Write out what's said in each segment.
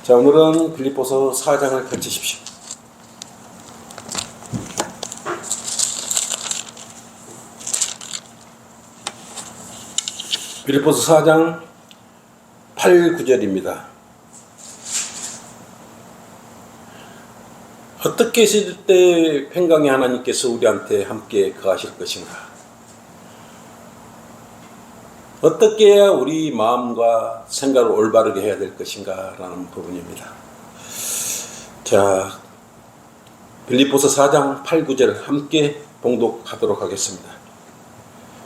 자, 오늘은 빌립보서 4장을 펼치십시오. 빌립보서 4장 8, 9절입니다. 어떻게 있을 때 평강의 하나님께서 우리한테 함께 거하실 것인가? 어떻게 해야 우리 마음과 생각을 올바르게 해야 될 것인가? 라는 부분입니다. 자, 빌립보서 4장 8, 9절 함께 봉독하도록 하겠습니다.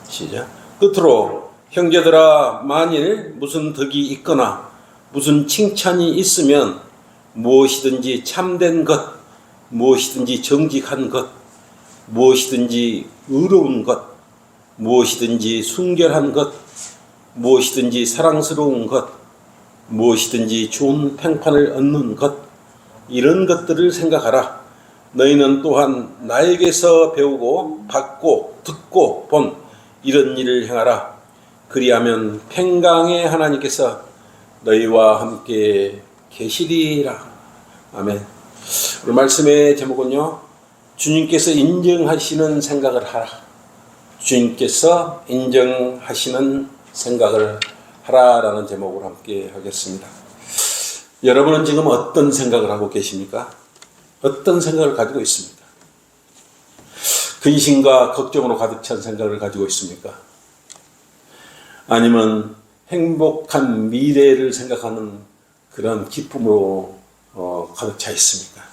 시작. 끝으로 형제들아, 만일 무슨 덕이 있거나 무슨 칭찬이 있으면 무엇이든지 참된 것, 무엇이든지 정직한 것, 무엇이든지 의로운 것, 무엇이든지 순결한 것, 무엇이든지 사랑스러운 것, 무엇이든지 좋은 평판을 얻는 것, 이런 것들을 생각하라. 너희는 또한 나에게서 배우고 받고 듣고 본 이런 일을 행하라. 그리하면 평강의 하나님께서 너희와 함께 계시리라. 아멘. 오늘 말씀의 제목은요, 주님께서 인정하시는 생각을 하라. 주님께서 인정하시는 생각을 하라라는 제목으로 함께 하겠습니다. 여러분은 지금 어떤 생각을 하고 계십니까? 어떤 생각을 가지고 있습니까? 근심과 걱정으로 가득 찬 생각을 가지고 있습니까? 아니면 행복한 미래를 생각하는 그런 기쁨으로 가득 차 있습니까?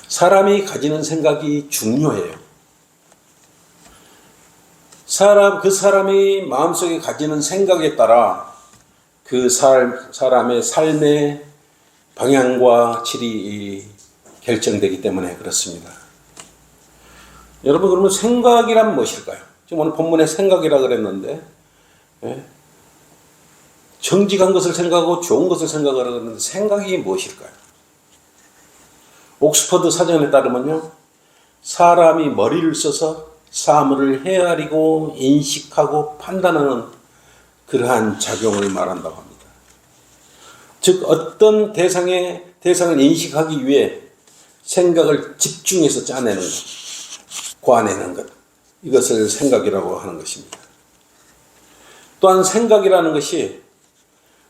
사람이 가지는 생각이 중요해요. 그 사람이 마음속에 가지는 생각에 따라 그 사람의 삶의 방향과 질이 결정되기 때문에 그렇습니다. 여러분, 그러면 생각이란 무엇일까요? 지금 오늘 본문에 생각이라 그랬는데, 정직한 것을 생각하고 좋은 것을 생각하라 그랬는데 생각이 무엇일까요? 옥스퍼드 사전에 따르면요, 사람이 머리를 써서 사물을 헤아리고 인식하고 판단하는 그러한 작용을 말한다고 합니다. 즉, 어떤 대상을 인식하기 위해 생각을 집중해서 짜내는 것, 고안해내는 것, 이것을 생각이라고 하는 것입니다. 또한 생각이라는 것이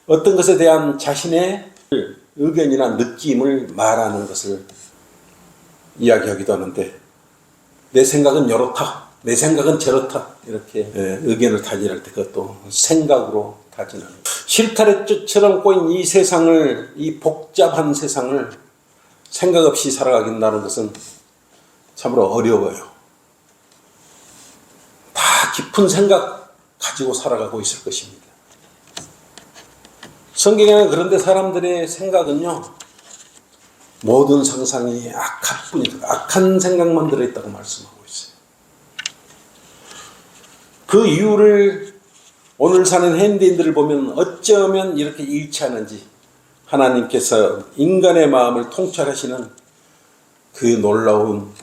어떤 것에 대한 자신의 의견이나 느낌을 말하는 것을 이야기하기도 하는데, 내 생각은 이렇다, 내 생각은 저렇다, 이렇게 의견을 타진할 때 그것도 생각으로 타진하는 거예요. 실타래처럼 꼬인 이 세상을, 이 복잡한 세상을 생각 없이 살아가긴다는 것은 참으로 어려워요. 다 깊은 생각 가지고 살아가고 있을 것입니다. 성경에는 그런데 사람들의 생각은요, 모든 상상이 악할 뿐이다. 악한 생각만 들어있다고 말씀하고 있어요. 그 이유를 오늘 사는 현대인들을 보면 어쩌면 이렇게 일치하는지 하나님께서 인간의 마음을 통찰하시는 그 놀라운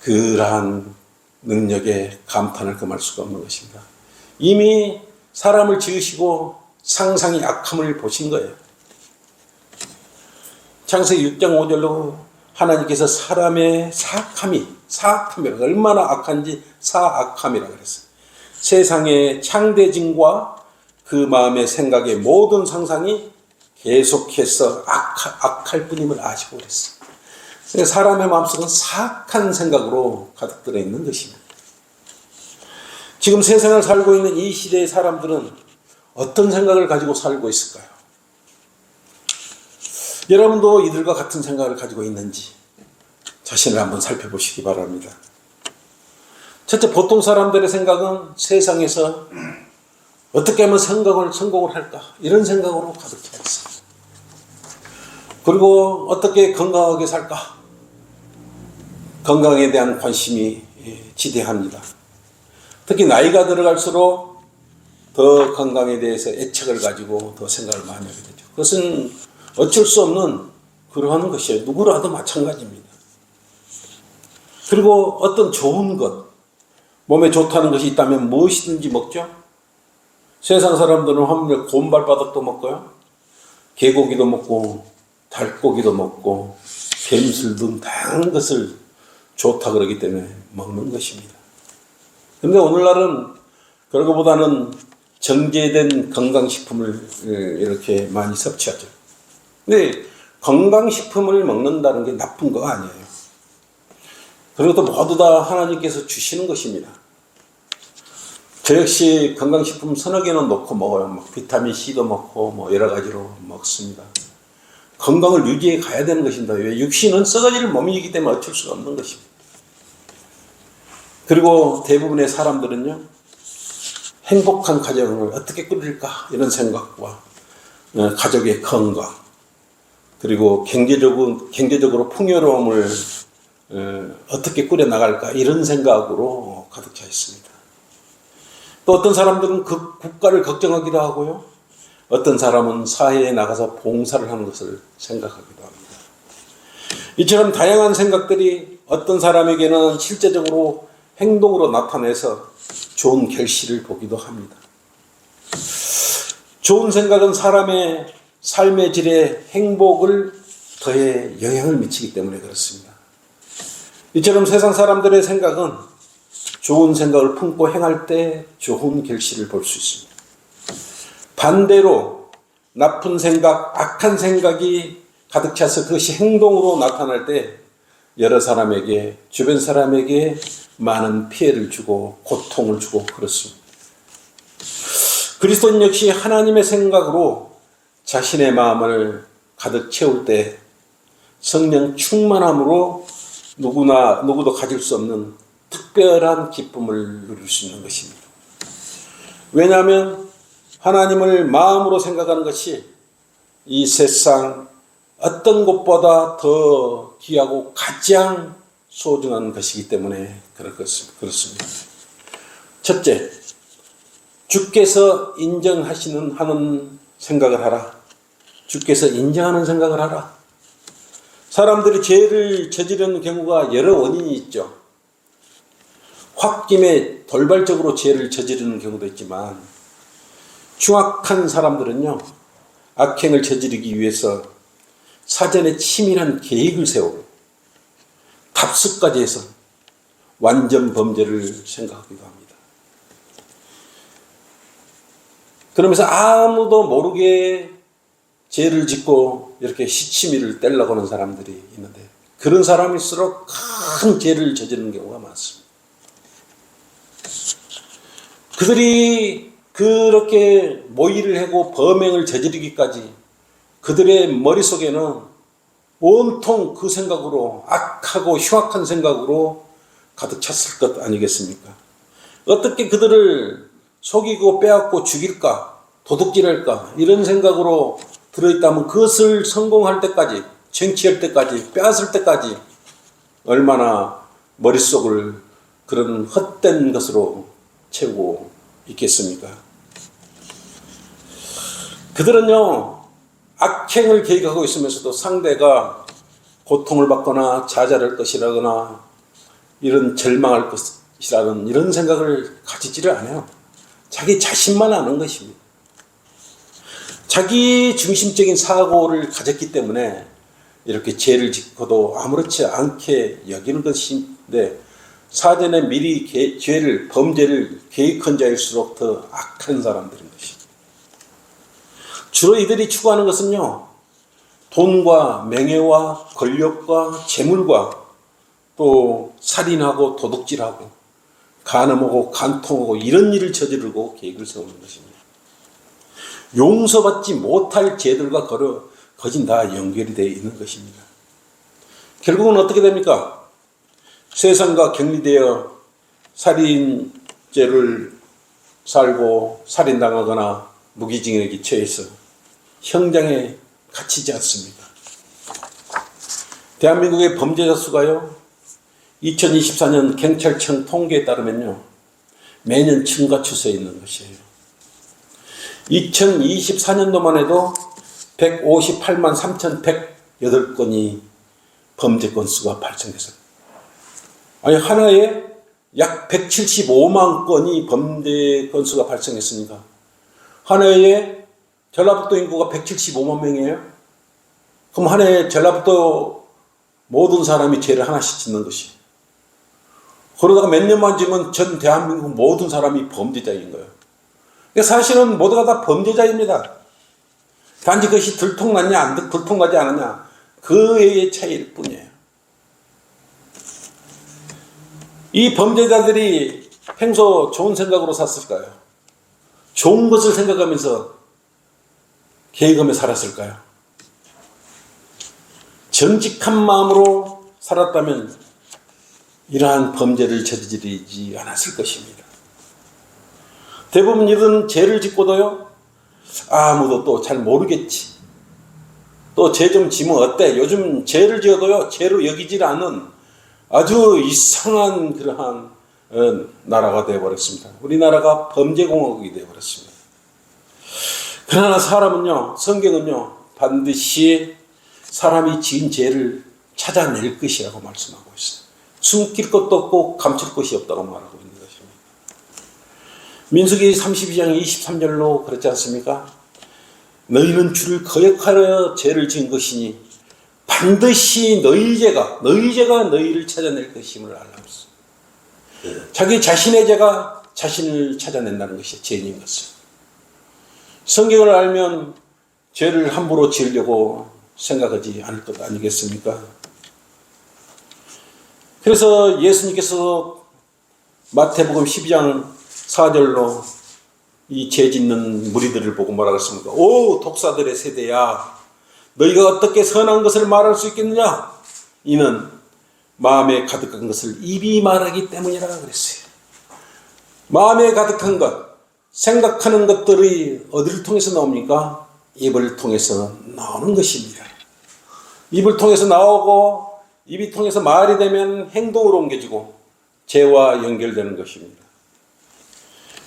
그러한 능력에 감탄을 금할 수가 없는 것입니다. 이미 사람을 지으시고 상상이 악함을 보신 거예요. 창세기 6장 5절로 하나님께서 사람의 사악함이라고, 얼마나 악한지 사악함이라고 그랬어요. 세상의 창대진과 그 마음의 생각의 모든 상상이 계속해서 악할 뿐임을 아시고 그랬어요. 그러니까 사람의 마음속은 사악한 생각으로 가득 들어있는 것입니다. 지금 세상을 살고 있는 이 시대의 사람들은 어떤 생각을 가지고 살고 있을까요? 여러분도 이들과 같은 생각을 가지고 있는지 자신을 한번 살펴보시기 바랍니다. 첫째, 보통 사람들의 생각은 세상에서 어떻게 하면 성공을 할까, 이런 생각으로 가득 차 있습니다. 그리고 어떻게 건강하게 살까, 건강에 대한 관심이 지대합니다. 특히 나이가 들어갈수록 더 건강에 대해서 애착을 가지고 더 생각을 많이 하게 되죠. 그것은 어쩔 수 없는 그러한 것이에요. 누구라도 마찬가지입니다. 그리고 어떤 좋은 것, 몸에 좋다는 것이 있다면 무엇이든지 먹죠. 세상 사람들은 하물며 곰발바닥도 먹고요, 개고기도 먹고 달고기도 먹고 뱀술 등 다양한 것을 좋다 그러기 때문에 먹는 것입니다. 그런데 오늘날은 그런 것보다는 정제된 건강식품을 이렇게 많이 섭취하죠. 근데 건강식품을 먹는다는 게 나쁜 거 아니에요. 그리고 또 모두 다 하나님께서 주시는 것입니다. 저 역시 건강식품 서너 개는 넣고 먹어요. 막 비타민C도 먹고 뭐 여러 가지로 먹습니다. 건강을 유지해 가야 되는 것입니다. 왜? 육신은 썩어질 몸이기 때문에 어쩔 수가 없는 것입니다. 그리고 대부분의 사람들은요, 행복한 가정을 어떻게 꾸릴까 이런 생각과 가족의 건강, 그리고 경제적으로 풍요로움을 어떻게 꾸려나갈까 이런 생각으로 가득 차 있습니다. 또 어떤 사람들은 그 국가를 걱정하기도 하고요, 어떤 사람은 사회에 나가서 봉사를 하는 것을 생각하기도 합니다. 이처럼 다양한 생각들이 어떤 사람에게는 실제적으로 행동으로 나타내서 좋은 결실을 보기도 합니다. 좋은 생각은 사람의 삶의 질에 행복을 더해 영향을 미치기 때문에 그렇습니다. 이처럼 세상 사람들의 생각은 좋은 생각을 품고 행할 때 좋은 결실을 볼 수 있습니다. 반대로 나쁜 생각, 악한 생각이 가득 차서 그것이 행동으로 나타날 때 여러 사람에게, 주변 사람에게 많은 피해를 주고 고통을 주고 그렇습니다. 그리스도인 역시 하나님의 생각으로 자신의 마음을 가득 채울 때 성령 충만함으로 누구도 가질 수 없는 특별한 기쁨을 누릴 수 있는 것입니다. 왜냐하면 하나님을 마음으로 생각하는 것이 이 세상 어떤 것보다 더 귀하고 가장 소중한 것이기 때문에 그렇습니다. 첫째, 주께서 하는 생각을 하라. 주께서 인정하는 생각을 하라. 사람들이 죄를 저지르는 경우가 여러 원인이 있죠. 홧김에 돌발적으로 죄를 저지르는 경우도 있지만, 흉악한 사람들은요, 악행을 저지르기 위해서 사전에 치밀한 계획을 세우고 답습까지 해서 완전 범죄를 생각하기도 합니다. 그러면서 아무도 모르게 죄를 짓고 이렇게 시치미를 떼려고 하는 사람들이 있는데, 그런 사람일수록 큰 죄를 저지르는 경우가 많습니다. 그들이 그렇게 모의를 하고 범행을 저지르기까지 그들의 머릿속에는 온통 그 생각으로, 악하고 흉악한 생각으로 가득 찼을 것 아니겠습니까? 어떻게 그들을 속이고 빼앗고 죽일까, 도둑질할까 이런 생각으로 들어있다면 그것을 성공할 때까지, 쟁취할 때까지, 빼앗을 때까지 얼마나 머릿속을 그런 헛된 것으로 채우고 있겠습니까? 그들은요, 악행을 계획하고 있으면서도 상대가 고통을 받거나 자살할 것이라거나 이런 절망할 것이라는 이런 생각을 가지지를 않아요. 자기 자신만 아는 것입니다. 자기 중심적인 사고를 가졌기 때문에 이렇게 죄를 짓고도 아무렇지 않게 여기는 것인데, 사전에 미리 범죄를 계획한 자일수록 더 악한 사람들인 것입니다. 주로 이들이 추구하는 것은요, 돈과 명예와 권력과 재물과 또 살인하고 도둑질하고 간음하고 간통하고 이런 일을 저지르고 계획을 세우는 것입니다. 용서받지 못할 죄들과 거진 다 연결이 되어 있는 것입니다. 결국은 어떻게 됩니까? 세상과 격리되어 살인죄를 살고 살인당하거나 무기징역에 처해서 형장에 갇히지 않습니다. 대한민국의 범죄자 수가요, 2024년 경찰청 통계에 따르면요, 매년 증가 추세에 있는 것이에요. 2024년도만 해도 158만 3,108건이 범죄 건수가 발생했습니다. 아니, 하나에 약 175만 건이 범죄 건수가 발생했으니까 한 해에 전라북도 인구가 175만 명이에요. 그럼 한 해 전라북도 모든 사람이 죄를 하나씩 짓는 것이. 그러다가 몇 년만 지면 전 대한민국 모든 사람이 범죄자인 거예요. 그러니까 사실은 모두가 다 범죄자입니다. 단지 그것이 들통났냐, 들통나지 않았냐, 그의 차이일 뿐이에요. 이 범죄자들이 평소 좋은 생각으로 샀을까요? 좋은 것을 생각하면서 계획하며 살았을까요? 정직한 마음으로 살았다면 이러한 범죄를 저지르지 않았을 것입니다. 대부분 이런 죄를 짓고도요, 아무도 또 잘 모르겠지. 또 죄 좀 지면 어때? 요즘 죄를 지어도요, 죄로 여기질 않은 아주 이상한 그러한 나라가 되어버렸습니다. 우리나라가 범죄공화국이 되어버렸습니다. 그러나 사람은요, 성경은요, 반드시 사람이 지은 죄를 찾아낼 것이라고 말씀하고 있어요. 숨길 것도 없고 감출 것이 없다고 말하고 있는 것입니다. 민수기 32장 23절로 그렇지 않습니까? 너희는 주를 거역하여 죄를 지은 것이니 반드시 너희 죄가 너희를 찾아낼 것임을 알라면서. 자기 자신의 죄가 자신을 찾아낸다는 것이 죄인인 것을. 성경을 알면 죄를 함부로 지으려고 생각하지 않을 것 아니겠습니까? 그래서 예수님께서 마태복음 12장 4절로 이 죄 짓는 무리들을 보고 뭐라고 했습니까? 오 독사들의 세대야, 너희가 어떻게 선한 것을 말할 수 있겠느냐? 이는 마음에 가득한 것을 입이 말하기 때문이라 그랬어요. 마음에 가득한 것, 생각하는 것들이 어디를 통해서 나옵니까? 입을 통해서 나오는 것입니다. 입을 통해서 나오고 입이 통해서 말이 되면 행동으로 옮겨지고 죄와 연결되는 것입니다.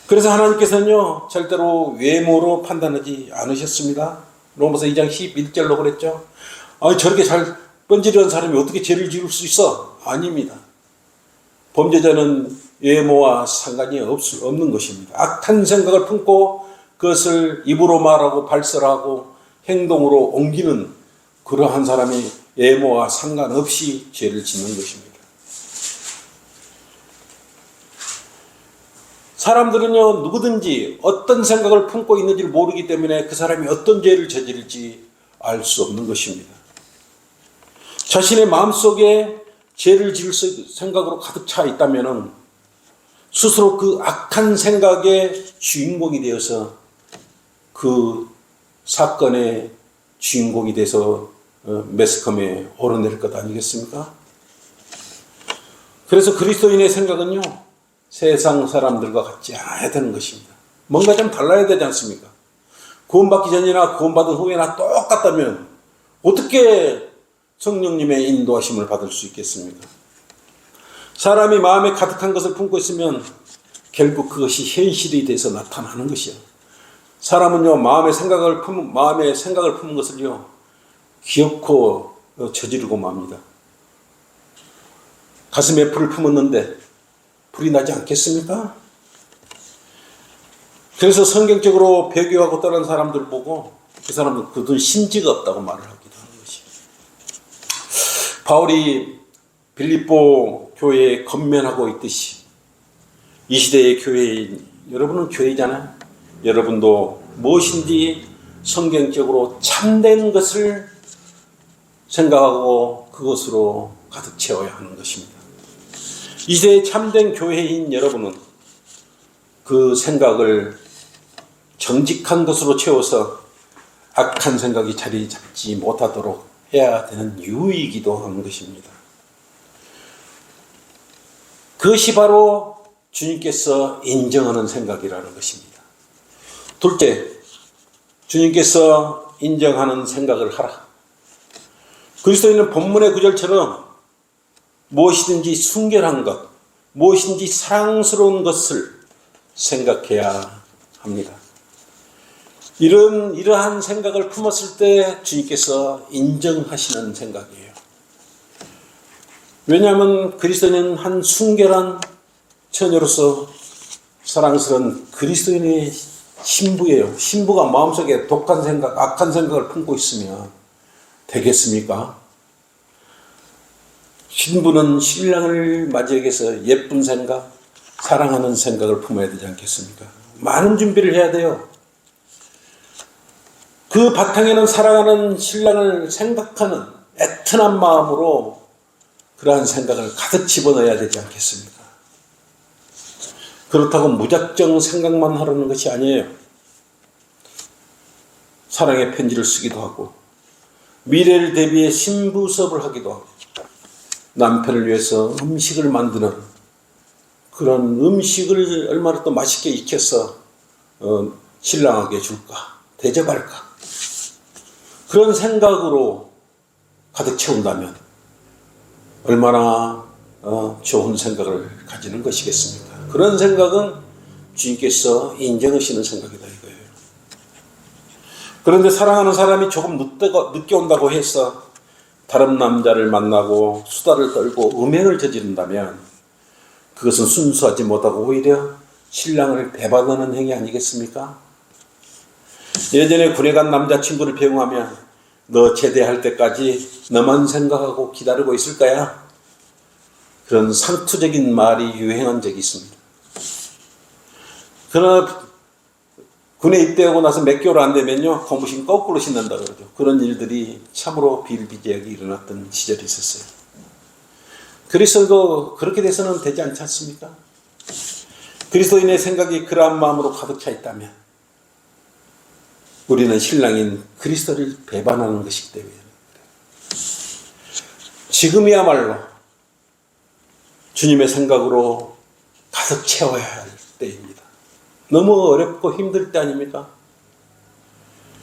그래서 하나님께서는요, 절대로 외모로 판단하지 않으셨습니다. 로마서 2장 11절로 그랬죠. 저렇게 잘 번지르한 사람이 어떻게 죄를 지을 수 있어? 아닙니다. 범죄자는 외모와 상관이 없는 것입니다. 악한 생각을 품고 그것을 입으로 말하고 발설하고 행동으로 옮기는 그러한 사람이 외모와 상관없이 죄를 짓는 것입니다. 사람들은요, 누구든지 어떤 생각을 품고 있는지를 모르기 때문에 그 사람이 어떤 죄를 저지를지 알 수 없는 것입니다. 자신의 마음속에 죄를 지을 생각으로 가득 차 있다면 스스로 그 악한 생각의 주인공이 되어서 그 사건의 주인공이 돼서 매스컴에 오르내릴 것 아니겠습니까? 그래서 그리스도인의 생각은요, 세상 사람들과 같지 않아야 되는 것입니다. 뭔가 좀 달라야 되지 않습니까? 구원받기 전이나 구원받은 후에나 똑같다면 어떻게 성령님의 인도하심을 받을 수 있겠습니까? 사람이 마음에 가득한 것을 품고 있으면 결국 그것이 현실이 돼서 나타나는 것이요. 사람은요, 마음의 생각을 품은 것을요, 기어코 저지르고 맙니다. 가슴에 불을 품었는데 불이 나지 않겠습니까? 그래서 성경적으로 배교하고 떠난 사람들 보고 그 사람은 그들은 심지가 없다고 말을 하기도 하는 것입니다. 바울이 빌립보 교회에 건면하고 있듯이 이 시대의 교회인, 여러분은 교회잖아요. 여러분도 무엇인지 성경적으로 참된 것을 생각하고 그것으로 가득 채워야 하는 것입니다. 이 시대의 참된 교회인 여러분은 그 생각을 정직한 것으로 채워서 악한 생각이 자리 잡지 못하도록 해야 되는 이유이기도 하는 것입니다. 그것이 바로 주님께서 인정하는 생각이라는 것입니다. 둘째, 주님께서 인정하는 생각을 하라. 그리스도인은 본문의 구절처럼 무엇이든지 순결한 것, 무엇이든지 사랑스러운 것을 생각해야 합니다. 이러한 생각을 품었을 때 주님께서 인정하시는 생각이에요. 왜냐하면 그리스도인은 한 순결한 처녀로서 사랑스러운 그리스도인의 신부예요. 신부가 마음속에 독한 생각, 악한 생각을 품고 있으면 되겠습니까? 신부는 신랑을 맞이하기 위해서 예쁜 생각, 사랑하는 생각을 품어야 되지 않겠습니까? 많은 준비를 해야 돼요. 그 바탕에는 사랑하는 신랑을 생각하는 애틋한 마음으로 그러한 생각을 가득 집어넣어야 되지 않겠습니까? 그렇다고 무작정 생각만 하려는 것이 아니에요. 사랑의 편지를 쓰기도 하고 미래를 대비해 신부 수업을 하기도 하고 남편을 위해서 음식을 만드는 그런 음식을 얼마나 또 맛있게 익혀서 신랑에게 줄까, 대접할까, 그런 생각으로 가득 채운다면 얼마나 좋은 생각을 가지는 것이겠습니까? 그런 생각은 주님께서 인정하시는 생각이다 이거예요. 그런데 사랑하는 사람이 조금 늦게 온다고 해서 다른 남자를 만나고 수다를 떨고 음행을 저지른다면 그것은 순수하지 못하고 오히려 신랑을 배반하는 행위 아니겠습니까? 예전에 군에 간 남자친구를 배웅하면 너 제대할 때까지 너만 생각하고 기다리고 있을 거야. 그런 상투적인 말이 유행한 적이 있습니다. 그러나 군에 입대하고 나서 몇 개월 안 되면요, 고무신 거꾸로 신는다 그러죠. 그런 일들이 참으로 비일비재하게 일어났던 시절이 있었어요. 그리스도도 그렇게 돼서는 되지 않지 않습니까? 그리스도인의 생각이 그러한 마음으로 가득 차 있다면 우리는 신랑인 그리스도를 배반하는 것이기 때문에 지금이야말로 주님의 생각으로 가득 채워야 할 때입니다. 너무 어렵고 힘들 때 아닙니까?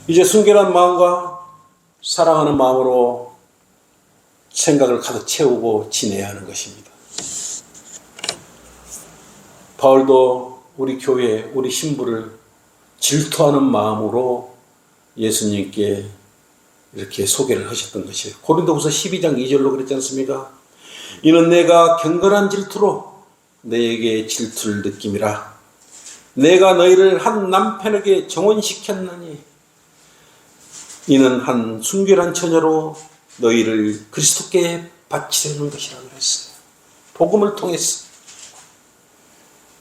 이제 순결한 마음과 사랑하는 마음으로 생각을 가득 채우고 지내야 하는 것입니다. 바울도 우리 교회, 우리 신부를 질투하는 마음으로 예수님께 이렇게 소개를 하셨던 것이에요. 고린도후서 12장 2절로 그랬지 않습니까? 이는 내가 경건한 질투로 너에게 질투를 느낌이라. 내가 너희를 한 남편에게 정혼시켰느니 이는 한 순결한 처녀로 너희를 그리스도께 바치려는 것이라고 그랬어요. 복음을 통해서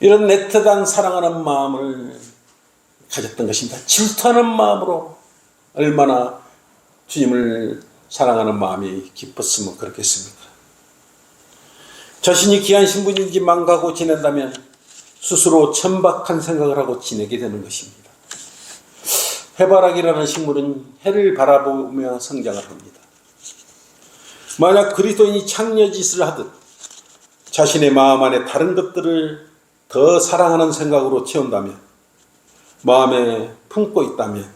이런 애틋한 사랑하는 마음을 가졌던 것입니다. 질투하는 마음으로 얼마나 주님을 사랑하는 마음이 깊었으면 그렇겠습니까? 자신이 귀한 신분인지 망가고 지낸다면 스스로 천박한 생각을 하고 지내게 되는 것입니다. 해바라기라는 식물은 해를 바라보며 성장을 합니다. 만약 그리스도인이 창녀짓을 하듯 자신의 마음 안에 다른 것들을 더 사랑하는 생각으로 채운다면, 마음에 품고 있다면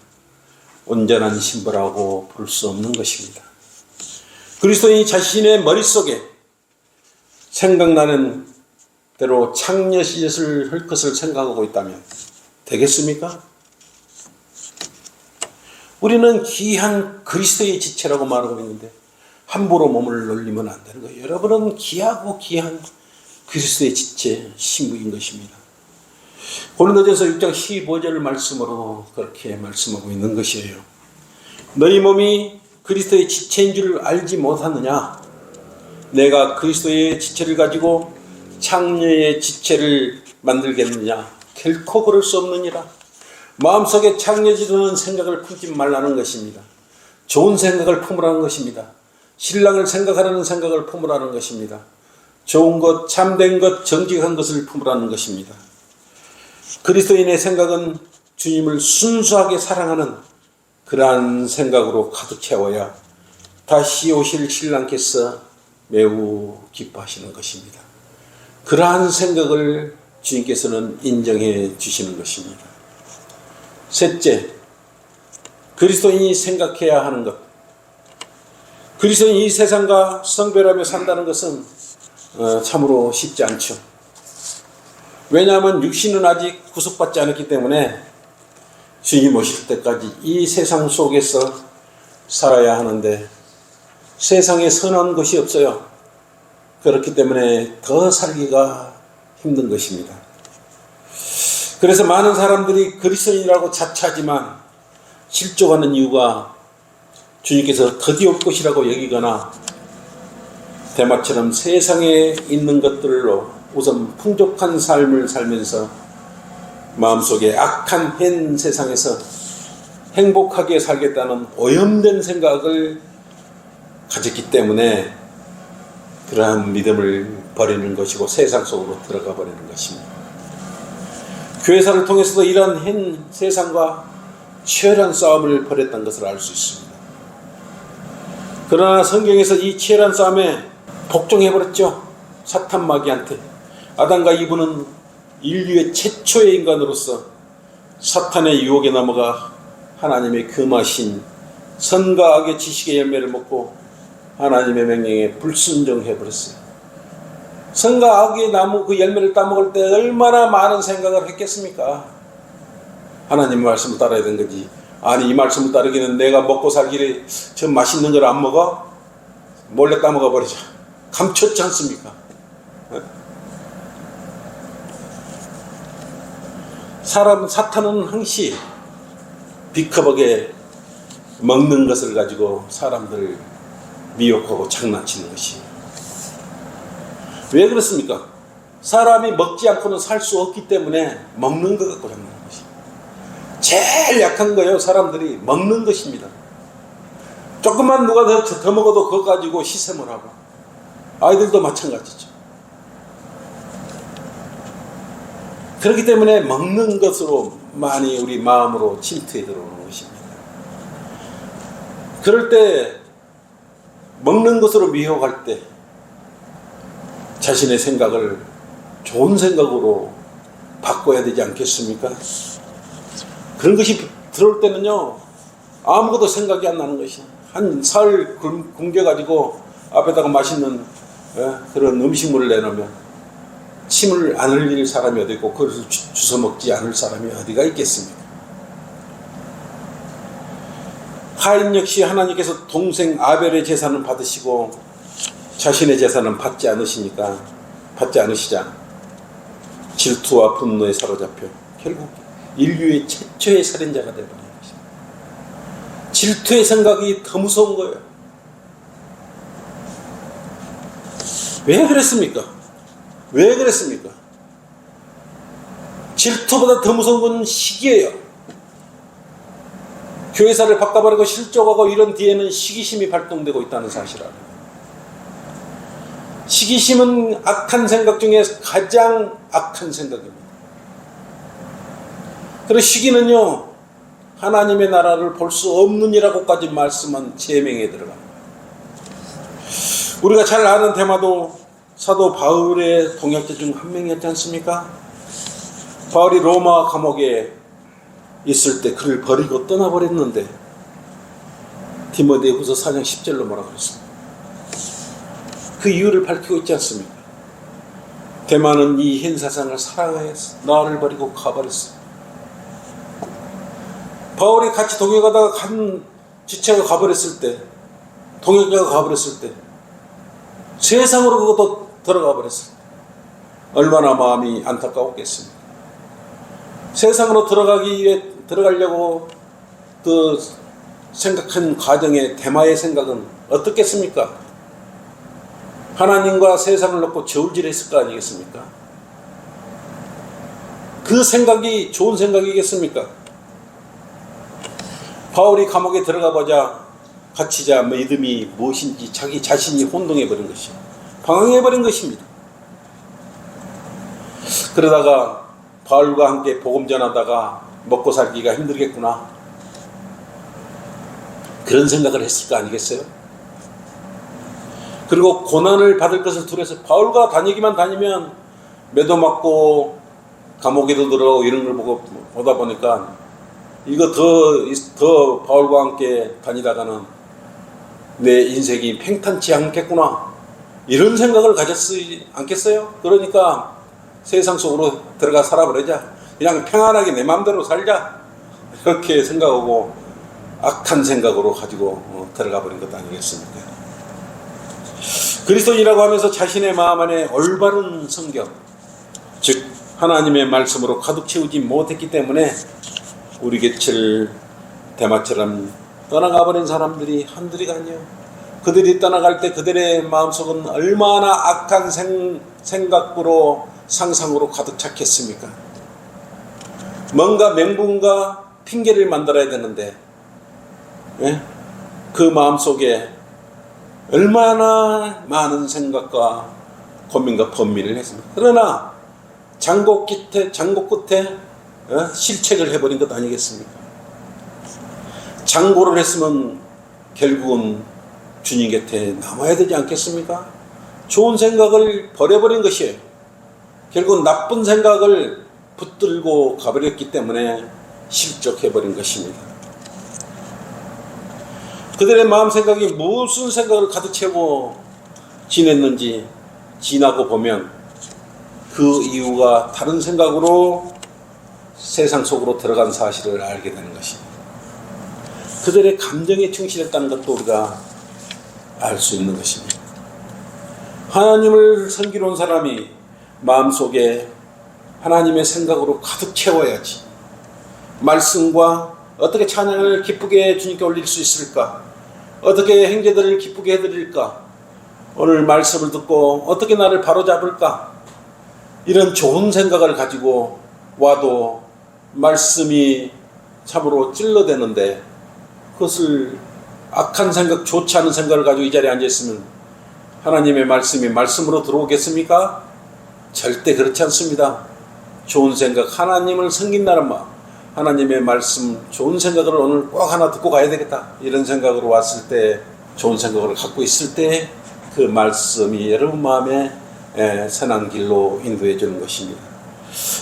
온전한 신부라고 부를 수 없는 것입니다. 그리스도인이 자신의 머릿속에 생각나는 대로 창녀짓을 할 것을 생각하고 있다면 되겠습니까? 우리는 귀한 그리스도의 지체라고 말하고 있는데 함부로 몸을 놀리면 안 되는 거예요. 여러분은 귀하고 귀한 그리스도의 지체, 신부인 것입니다. 고린도전서 6장 15절 말씀으로 그렇게 말씀하고 있는 것이에요. 너희 몸이 그리스도의 지체인 줄 알지 못하느냐? 내가 그리스도의 지체를 가지고 창녀의 지체를 만들겠느냐? 결코 그럴 수 없느니라. 마음속에 창녀짓하는 생각을 품지 말라는 것입니다. 좋은 생각을 품으라는 것입니다. 신랑을 생각하라는 생각을 품으라는 것입니다. 좋은 것, 참된 것, 정직한 것을 품으라는 것입니다. 그리스도인의 생각은 주님을 순수하게 사랑하는 그러한 생각으로 가득 채워야 다시 오실 신랑께서 매우 기뻐하시는 것입니다. 그러한 생각을 주님께서는 인정해 주시는 것입니다. 셋째, 그리스도인이 생각해야 하는 것. 그리스도인이 이 세상과 성별하며 산다는 것은 참으로 쉽지 않죠. 왜냐하면 육신은 아직 구속받지 않았기 때문에 주님 오실 때까지 이 세상 속에서 살아야 하는데 세상에 선한 것이 없어요. 그렇기 때문에 더 살기가 힘든 것입니다. 그래서 많은 사람들이 그리스도인이라고 자처하지만 실족하는 이유가 주님께서 더디올 것이라고 여기거나 대마처럼 세상에 있는 것들로 우선 풍족한 삶을 살면서 마음속에 악한 현 세상에서 행복하게 살겠다는 오염된 생각을 가졌기 때문에 그러한 믿음을 버리는 것이고 세상 속으로 들어가 버리는 것입니다. 교회사를 통해서도 이러한 현 세상과 치열한 싸움을 벌였던 것을 알 수 있습니다. 그러나 성경에서 이 치열한 싸움에 복종해버렸죠. 사탄 마귀한테. 아담과 이브는 인류의 최초의 인간으로서 사탄의 유혹에 넘어가 하나님의 금하신 선과 악의 지식의 열매를 먹고 하나님의 명령에 불순종해버렸어요. 선과 악의 나무 그 열매를 따먹을 때 얼마나 많은 생각을 했겠습니까? 하나님 말씀을 따라야 되는 거지. 아니 이 말씀을 따르기는 내가 먹고 살기를 저 맛있는 걸 안 먹어? 몰래 따먹어 버리자. 감췄지 않습니까? 사탄은 항시 비커벅에 먹는 것을 가지고 사람들을 미혹하고 장난치는 것이. 왜 그렇습니까? 사람이 먹지 않고는 살 수 없기 때문에 먹는 것 갖고 장난하는 것이. 제일 약한 거예요. 사람들이 먹는 것입니다. 조금만 누가 더 먹어도 그거 가지고 시샘을 하고. 아이들도 마찬가지죠. 그렇기 때문에 먹는 것으로 많이 우리 마음으로 침투해 들어오는 것입니다. 그럴 때 먹는 것으로 미혹할 때 자신의 생각을 좋은 생각으로 바꿔야 되지 않겠습니까? 그런 것이 들어올 때는요, 아무것도 생각이 안 나는 것이. 한 살 굶겨가지고 앞에다가 맛있는 그런 음식물을 내놓으면 침을 안 흘릴 사람이 어디 있고 그것을 주워 먹지 않을 사람이 어디가 있겠습니까? 하인 역시 하나님께서 동생 아벨의 제사는 받으시고 자신의 제사는 받지 않으시자 질투와 분노에 사로잡혀 결국 인류의 최초의 살인자가 되어버린 것입니다. 질투의 생각이 더 무서운 거예요. 왜 그랬습니까? 왜 그랬습니까? 질투보다 더 무서운 건 시기예요. 교회사를 바꿔버리고 실족하고 이런 뒤에는 시기심이 발동되고 있다는 사실 알아요. 시기심은 악한 생각 중에 가장 악한 생각입니다. 그리고 시기는요, 하나님의 나라를 볼 수 없느니라고까지 말씀한 제명에 들어갑니다. 우리가 잘 아는 테마도 사도 바울의 동역자 중 한 명이었지 않습니까? 바울이 로마 감옥에 있을 때 그를 버리고 떠나버렸는데 디모데후서 4장 10절로 뭐라 그랬습니까? 그 이유를 밝히고 있지 않습니까? 대만은 이 현 세상을 사랑해서 나를 버리고 가버렸어. 바울이 같이 동역하다가 간 지체가 가버렸을 때, 동역자가 가버렸을 때 세상으로 그것도 들어가 버렸을 때 얼마나 마음이 안타까웠겠습니까? 세상으로 들어가려고 그 생각한 과정에 대마의 생각은 어떻겠습니까? 하나님과 세상을 놓고 저울질했을 거 아니겠습니까? 그 생각이 좋은 생각이겠습니까? 바울이 감옥에 들어가 보자 갇히자 믿음이 무엇인지 자기 자신이 혼동해버린 것이요, 방황해버린 것입니다. 그러다가 바울과 함께 복음 전하다가 먹고 살기가 힘들겠구나, 그런 생각을 했을 거 아니겠어요? 그리고 고난을 받을 것을 두려워서 바울과 다니기만 다니면 매도 맞고 감옥에도 들어가고 이런 걸 보다 보니까 이거 더 바울과 함께 다니다가는 내 인생이 팽탄치 않겠구나, 이런 생각을 가졌지 않겠어요? 그러니까 세상 속으로 들어가 살아버리자, 그냥 평안하게 내 마음대로 살자, 이렇게 생각하고 악한 생각으로 가지고 들어가 버린 것 아니겠습니까? 그리스도인이라고 하면서 자신의 마음 안에 올바른 성경, 즉 하나님의 말씀으로 가득 채우지 못했기 때문에 우리 곁을 대마처럼 떠나가 버린 사람들이 한둘이 아니요. 그들이 떠나갈 때 그들의 마음속은 얼마나 악한 생각으로 상상으로 가득 찼겠습니까? 뭔가 맹분과 핑계를 만들어야 되는데 그 마음속에 얼마나 많은 생각과 고민과 번민을 했습니까? 그러나 장고 끝에 실책을 해버린 것 아니겠습니까? 장고를 했으면 결국은 주님 곁에 남아야 되지 않겠습니까? 좋은 생각을 버려버린 것이에요. 결국 나쁜 생각을 붙들고 가버렸기 때문에 실족해버린 것입니다. 그들의 마음 생각이 무슨 생각을 가득 채우고 지냈는지 지나고 보면 그 이유가 다른 생각으로 세상 속으로 들어간 사실을 알게 되는 것입니다. 그들의 감정에 충실했다는 것도 우리가 알 수 있는 것입니다. 하나님을 섬기러 온 사람이 마음속에 하나님의 생각으로 가득 채워야지. 말씀과 어떻게 찬양을 기쁘게 주님께 올릴 수 있을까? 어떻게 형제들을 기쁘게 해드릴까? 오늘 말씀을 듣고 어떻게 나를 바로잡을까? 이런 좋은 생각을 가지고 와도 말씀이 참으로 찔러대는데 그것을 악한 생각, 좋지 않은 생각을 가지고 이 자리에 앉아있으면 하나님의 말씀이 말씀으로 들어오겠습니까? 절대 그렇지 않습니다. 좋은 생각, 하나님을 섬긴다는 마음, 하나님의 말씀, 좋은 생각을 오늘 꼭 하나 듣고 가야 되겠다, 이런 생각으로 왔을 때, 좋은 생각을 갖고 있을 때 그 말씀이 여러분 마음에 선한 길로 인도해 주는 것입니다.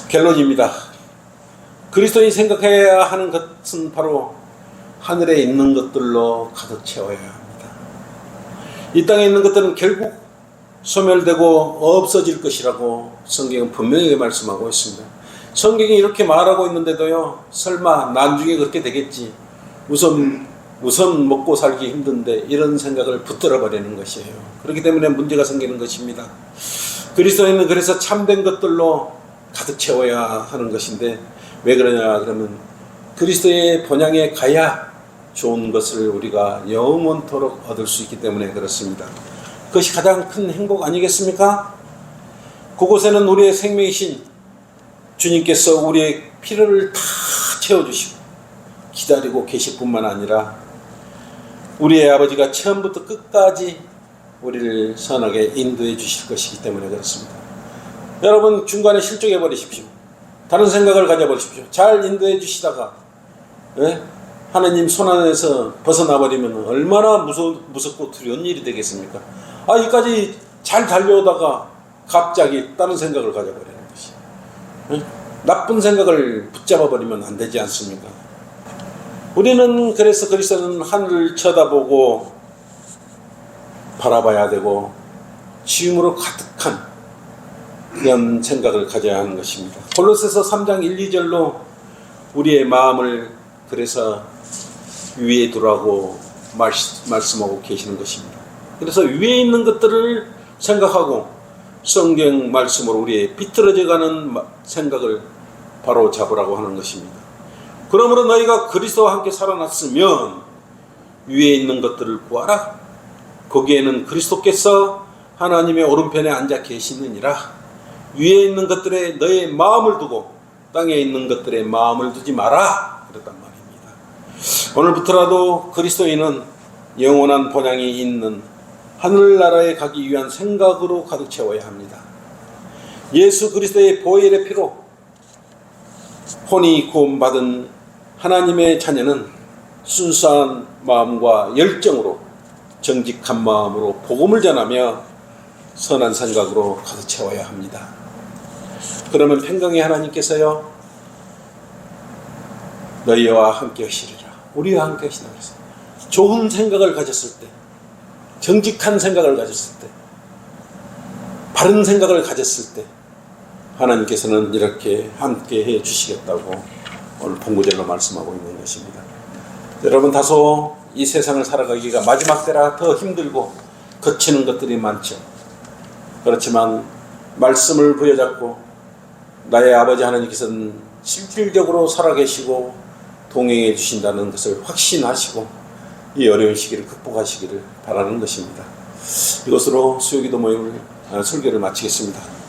결론입니다. 그리스도인이 생각해야 하는 것은 바로 하늘에 있는 것들로 가득 채워야 합니다. 이 땅에 있는 것들은 결국 소멸되고 없어질 것이라고 성경은 분명히 말씀하고 있습니다. 성경이 이렇게 말하고 있는데도요, 설마 나중에 그렇게 되겠지, 우선 먹고 살기 힘든데, 이런 생각을 붙들어 버리는 것이에요. 그렇기 때문에 문제가 생기는 것입니다. 그리스도인은 그래서 참된 것들로 가득 채워야 하는 것인데, 왜 그러냐 그러면 그리스도의 본향에 가야 좋은 것을 우리가 영원토록 얻을 수 있기 때문에 그렇습니다. 그것이 가장 큰 행복 아니겠습니까? 그곳에는 우리의 생명이신 주님께서 우리의 필요를 다 채워주시고 기다리고 계실 뿐만 아니라 우리의 아버지가 처음부터 끝까지 우리를 선하게 인도해 주실 것이기 때문에 그렇습니다. 여러분, 중간에 실족해 버리십시오. 다른 생각을 가져버리십시오. 잘 인도해 주시다가 하나님 손안에서 벗어나 버리면 얼마나 무섭고 두려운 일이 되겠습니까? 여기까지 잘 달려오다가 갑자기 다른 생각을 가져버리는 것이, 나쁜 생각을 붙잡아 버리면 안 되지 않습니까? 우리는 그래서 그리스도는 하늘을 쳐다보고 바라봐야 되고 지음으로 가득한 그런 생각을 가져야 하는 것입니다. 골로새서 3장 1, 2절로 우리의 마음을 그래서 위에 두라고 말씀하고 계시는 것입니다. 그래서 위에 있는 것들을 생각하고 성경 말씀으로 우리의 비틀어져가는 생각을 바로 잡으라고 하는 것입니다. 그러므로 너희가 그리스도와 함께 살아났으면 위에 있는 것들을 구하라. 거기에는 그리스도께서 하나님의 오른편에 앉아 계시느니라. 위에 있는 것들에 너의 마음을 두고 땅에 있는 것들에 마음을 두지 마라, 그랬단 말입니다. 오늘부터라도 그리스도인은 영원한 본향이 있는 하늘나라에 가기 위한 생각으로 가득 채워야 합니다. 예수 그리스도의 보혈의 피로 혼이 구원받은 하나님의 자녀는 순수한 마음과 열정으로 정직한 마음으로 복음을 전하며 선한 생각으로 가득 채워야 합니다. 그러면 평강의 하나님께서요, 너희와 함께 하시리라, 우리와 함께 하시라 그랬어요. 좋은 생각을 가졌을 때, 정직한 생각을 가졌을 때, 바른 생각을 가졌을 때 하나님께서는 이렇게 함께 해 주시겠다고 오늘 본구절로 말씀하고 있는 것입니다. 여러분, 다소 이 세상을 살아가기가 마지막 때라 더 힘들고 거치는 것들이 많죠. 그렇지만 말씀을 부여잡고 나의 아버지 하나님께서는 실질적으로 살아계시고 동행해 주신다는 것을 확신하시고 이 어려운 시기를 극복하시기를 바라는 것입니다. 이것으로 수요기도 모임을 설교를 마치겠습니다.